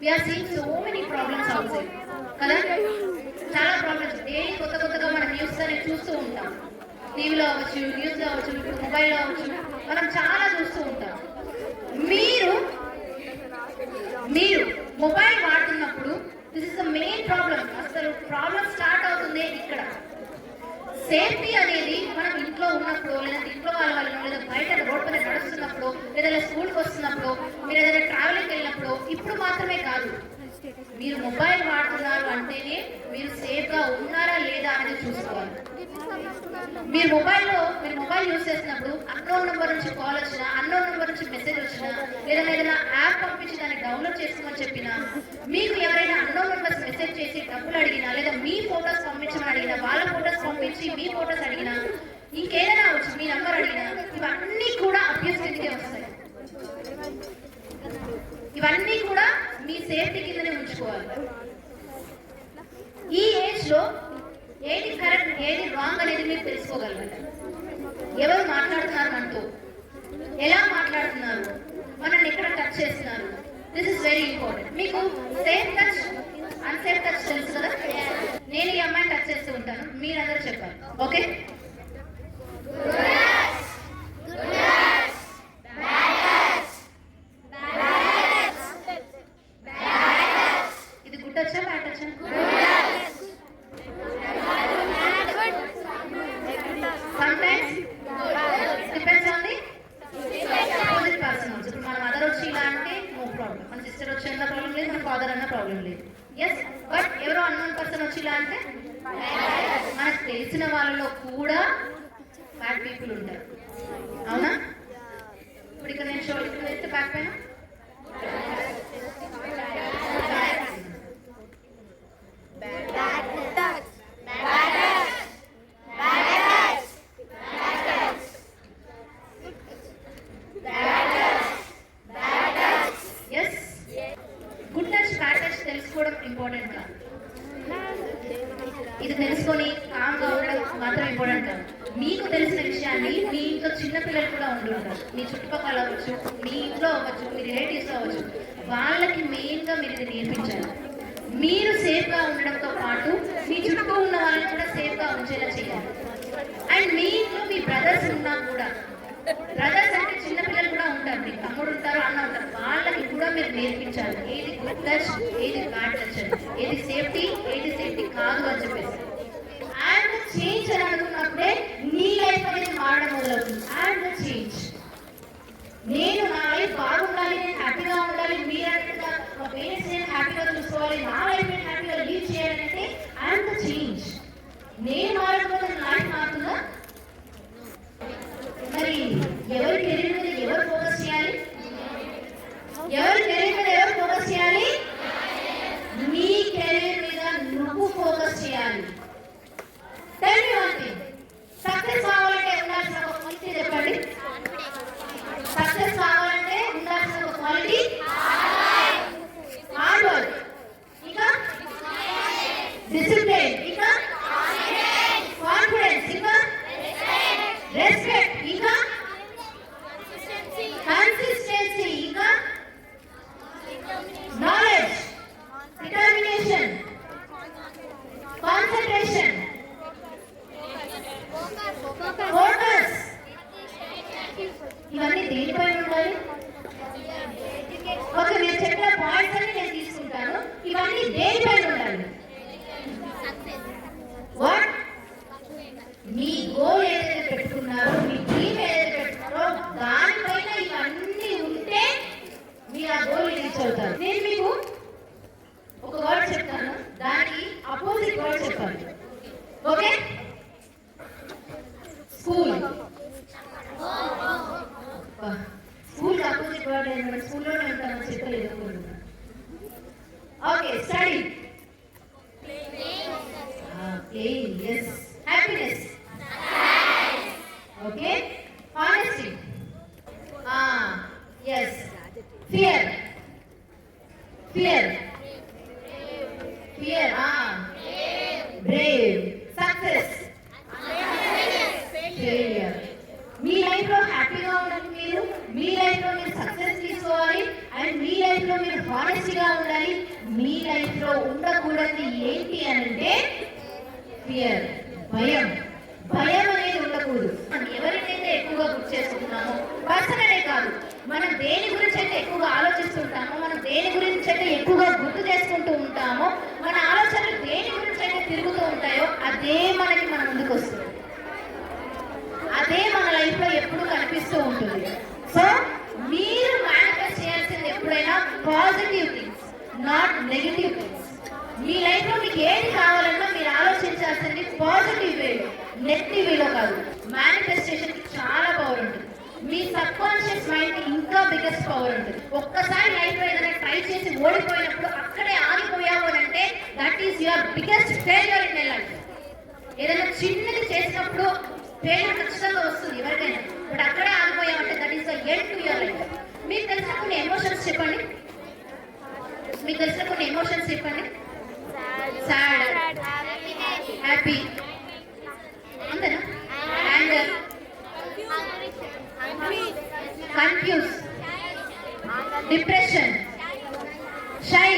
We are seeing so many problems outside కదా. చాలా problems కొత్త కొత్తగా మనం న్యూస్ అనేది చూస్తూ ఉంటాం. టీవీలో అవ్వచ్చు, న్యూస్లో అవ్వచ్చు, మొబైల్లో అవ్వచ్చు, మనం చాలా చూస్తూ ఉంటాం. మీరు మొబైల్ వాడుతున్నప్పుడు this is the main problem. అసలు ప్రాబ్లం స్టార్ట్ అవుతుంది ఇక్కడ. సేఫ్టీ అనేది మనం ఇంట్లో ఉన్నప్పుడు, లేదా ఇంట్లో వాళ్ళను, లేదా బయట రోడ్ పైన నడుస్తున్నప్పుడు, లేదా స్కూల్కి వస్తున్నప్పుడు, మీరు ఏదైనా ట్రావెలింగ్కి వెళ్ళినప్పుడు, ఇప్పుడు మాత్రమే కాదు. మీరు మొబైల్ వాడుతున్నారు అంటేనే మీరు సేఫ్గా ఉన్నారా లేదా అనేది చూసుకోవాలి. మీరు మొబైల్ యూజ్ చేసినప్పుడు అన్నోన్ నెంబర్ నుంచి కాల్ వచ్చినా, అన్నోన్ నెంబర్ నుంచి మెసేజ్ వచ్చినా, లేదా ఏదైనా యాప్ పంపించి దాన్ని డౌన్లోడ్ చేసుకోమని చెప్పినా, మీకు ఎవరైనా అన్నోన్ నెంబర్స్ మెసేజ్ చేసి డబ్బులు అడిగినా, లేదా మీ ఫొటోస్ పంపించమని అడిగినా, వాళ్ళ ఫొటోస్ పంపించి మీ ఫొటోస్ అడిగినా, ఇంకేదైనా వచ్చి మీ నెంబర్ అడిగినా, ఇవన్నీ కూడా అబ్యూస్ కిందకే వస్తాయి. ఇవన్నీ కూడా మీ సేఫ్టీ కిందనే ఉంచుకోవాలి. ఈ ఏజ్ లో ఏది కరెక్ట్, ఏది రాంగ్ అనేది మీరు తెలుసుకోగలగాలి. ఎవరు మాట్లాడుతున్నారు, మనతో ఎలా మాట్లాడుతున్నారు, మనల్ని ఎక్కడ టచ్ చేస్తున్నారు, దిస్ ఇస్ వెరీ ఇంపార్టెంట్. మీకు సేఫ్ టచ్, అన్సేఫ్ టచ్ తెలుసు కదా. నేను ఈ అమ్మాయిని టచ్ చేస్తూ ఉంటాను, మీరందరూ చెప్పాలి. ఓకే, ఇది గుడ్ టచ్చా, బ్యాడ్ టచ్చా? Sometimes depends on the opposite person also. ఇప్పుడు మన మదర్ వచ్చి ఇలా అంటే నో ప్రాబ్లం, మన సిస్టర్ వచ్చి అన్న ప్రాబ్లం లేదు, మన ఫాదర్ అన్న ప్రాబ్లం లేదు. ఎస్, బట్ ఎవరో అన్నోన్ పర్సన్ వచ్చి ఇలా అంటే మనకు తెలిసిన వాళ్ళలో కూడా బ్యాడ్ పీపుల్ ఉంటారు. అవునా? ఇప్పుడు ఇక్కడ నేను షోల్డర్ వేస్తే బ్యాక్ పైన తెలుసుకోవడం ఇంపార్టెంట్ కాదు. ఇది తెలుసుకొని కామ్గా ఉండడం మాత్రం ఇంపార్టెంట్ కాదు. మీకు తెలిసిన విషయాన్ని మీ ఇంట్లో చిన్నపిల్లలు కూడా ఉండి ఉంటారు, మీ చుట్టుపక్కల అవ్వచ్చు, మీ ఇంట్లో అవ్వచ్చు, మీ రిలేటివ్స్లో అవ్వచ్చు, వాళ్ళకి మెయిన్గా మీరు ఇది నేర్పించాలి. మీరు సేఫ్గా ఉండడంతో పాటు మీ చుట్టూ ఉన్న వాళ్ళని కూడా సేఫ్గా ఉంచేలా చేయాలి. అండ్ మీ ఇంట్లో మీ బ్రదర్స్ ఉన్నా కూడా, బ్రదర్స్ అంటే చిన్నపిల్లలు కూడా ఉంటారు, మీ తమ్ముడు ఉంటారు, అన్న ఉంటారు, వాళ్ళకి కూడా మీరు నేర్పించాలి ఏది గుడ్ టచ్, ఏది బ్యాడ్ టచ్ అని, ఏది సేఫ్టీ, ఏది సేఫ్టీ కాదు అని చెప్పేసి. అండ్ చేంజ్ అని అనుకున్నప్పుడే నీ లైఫ్ అనేది మారడం మొదలవుతుంది. అండ్ చేంజ్, నేను నా లైఫ్ బాగుండాలి, నేను హ్యాపీగా ఉండాలి, మీరంటే మా పేరెంట్స్ నేను హ్యాపీగా చూసుకోవాలి, నా లైఫ్ నేను హ్యాపీగా లీడ్ చేయాలంటే అండ్ చేంజ్. నేను మారకపోతే నా లైఫ్ మారుతుందా? మరి ఎవరి కెరీర్ మీద ఎవరు ఫోకస్ చేయాలి? ఎవరి కెరీర్ మీద ఎవరు ఫోకస్ చేయాలి? నీ కెరీర్ మీద నువ్వు ఫోకస్ చేయాలి. Tell me one thing, success కావాలంటే ఉండాల్సిన ఒక క్వాలిటీ చెప్పండి. సక్సెస్ కావాలంటే ఉండాల్సిన ఒక క్వాలిటీ హార్డ్ వర్క్, ఇంకా డిసిప్లిన్, ఇంకా కాన్ఫిడెన్స్, ఇంకా రెస్పెక్ట్, ఇంకా కన్సిస్టెన్సీ, ఇంకా నాలెడ్జ్, డిటర్మినేషన్, కాన్సంట్రేషన్, ఫోకస్. ఇవన్నీ దేనిపై ఉండాలి? ఓకే, మీరు చెప్పిన పాయింట్స్ అన్ని నేను తీసుకుంటాను. ఇవన్నీ దేనిపై ఉండాలి? వాట్ మీ గోల్ ఏదైతే పెట్టుకున్నారో, మీ డ్రీమ్ ఏదైతే పెట్టుకున్నారో, దానిపైన ఇవన్నీ ఉంటే మీరు ఆ గోల్ రీచ్ అవుతారు. నేను మీకు ఒక వర్డ్ చెప్తాను, దానికి అపోజిట్ వర్డ్ చెప్పాలి. Okay, school. School opposite word ఏంటంటే స్కూల్లోనే ఉంటామని చెప్పలేదు. Okay, study. Yes. Happiness. Okay. Honesty. Yes. Fear. Brave. Success. Failure. మీ లైఫ్ లో హ్యాపీగా ఉండాలి, మీరు మీ లైఫ్ లో మీరు సక్సెస్ తీసుకోవాలి, అండ్ మీ లైఫ్ లో మీరు గుర్తు చేసుకుంటున్నామో, పర్సన్ అనే కాదు, మనం దేని గురించి అయితే ఎక్కువగా ఆలోచిస్తుంటామో, మనం దేని గురించి అయితే ఎక్కువగా గుర్తు చేసుకుంటూ ఉంటామో, మన ఆలోచనలు దేని గురించి అయితే తిరుగుతూ ఉంటాయో అదే మనకి మన ముందుకు వస్తుంది, అదే మన లైఫ్ లో ఎప్పుడు కనిపిస్తూ ఉంటుంది. సో మీరు మేనిఫెస్ట్ చేయాల్సింది ఎప్పుడైనా positive things, not negative things. Me life లో మీకు ఏది కావాలన్నా మీరు ఆలోచించాల్సింది పాజిటివ్ వేలో, నెగిటివ్ వేలో కాదు. మేనిఫెస్టేషన్ కి చాలా పవర్ ఉంటుంది. మీ సబ్ కాన్షియస్ మైండ్ కి ఇంకా బిగ్గెస్ట్ పవర్ ఉంటుంది. ఒక్కసారి లైఫ్ లో ఏదైనా ట్రై చేసి ఓడిపోయినప్పుడు అక్కడే ఆగిపోయావు అని అంటే that is your biggest failure in my life. ఏదైనా చిన్నది చేసినప్పుడు ఫెయిల్యూర్ ఖచ్చితంగా వస్తుంది ఎవరికైనా, బట్ అక్కడే ఆగిపోయామంటే that is the end to your life. మీకు తెలిసిన కొన్ని ఎమోషన్స్ చెప్పండి, మీకు తెలిసిన కొన్ని ఎమోషన్స్ చెప్పండి. సాడ్, హ్యాపీ, అంతేనా? Anger, confuse, depression, shy,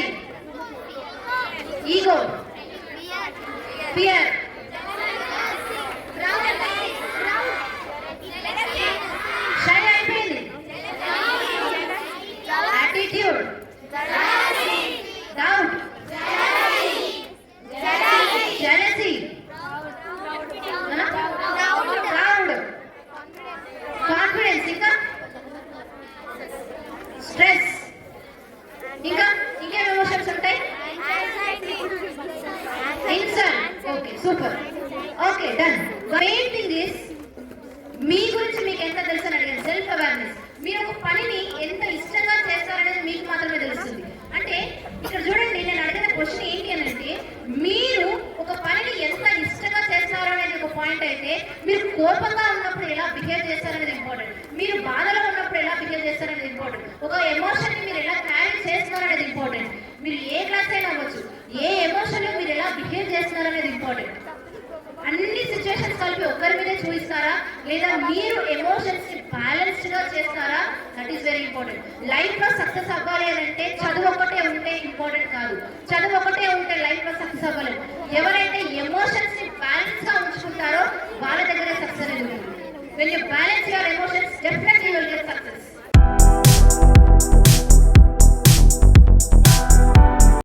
ego, fear, shy అయిపోయింది, attitude, doubt, jealousy, proud, confidence, ఇంకా stress, ఇంకా ఇంకేం ఎమోషన్స్ ఉంటాయి? Insult. Okay, super. Okay, done. Main thing is మీ గురించి మీకు ఎంత తెలుసు అని అడిగాను. Self awareness. మీరు ఒక పనిని ఎంత ఇష్టంగా చేస్తారనేది మీకు మాత్రమే తెలుస్తుంది. అంటే ఇక్కడ చూడండి, నేను అడిగిన క్వశ్చన్ ఏంటి అని అంటే, మీరు ఒక పనిని ఎంత ఇష్టంగా చేస్తారో అనేది ఒక పాయింట్ అయితే, మీరు కోపంగా ఉన్నప్పుడు ఎలా బిహేవ్ చేస్తారనేది ఇంపార్టెంట్, మీరు బాధలో ఉన్నప్పుడు ఎలా బిహేవ్ చేస్తారనేది ఇంపార్టెంట్, ఒక ఎమోషన్ ని మీరు ఎలా క్యారీ చేస్తున్నారు అనేది ఇంపార్టెంట్, మీరు ఏ క్లాస్ అయినా అవ్వచ్చు, ఏ ఎమోషన్ లో మీరు ఎలా బిహేవ్ చేస్తున్నారు అనేది ఇంపార్టెంట్. అన్ని సిచ్యువేషన్స్ కలిపి ఒక్కరి మీదే చూపిస్తారా లేదా మీరు ఎమోషన్స్ ని బ్యాలెన్స్డ్ గా చేస్తారా? That is very important. Life లో సక్సెస్ అవ్వాలి అని అంటే చదువు ఒకటే ఉంటే ఇంపార్టెంట్ కాదు, చదువు ఒకటే ఉంటే లైఫ్ లో సక్సెస్ అవ్వలేదు. ఎవరైతే ఎమోషన్స్ ని బ్యాలెన్స్ గా ఉంచుకుంటారో వాళ్ళ దగ్గరే సక్సెస్ అనేది ఉంటుంది. When you balance your emotions, definitely you will get success.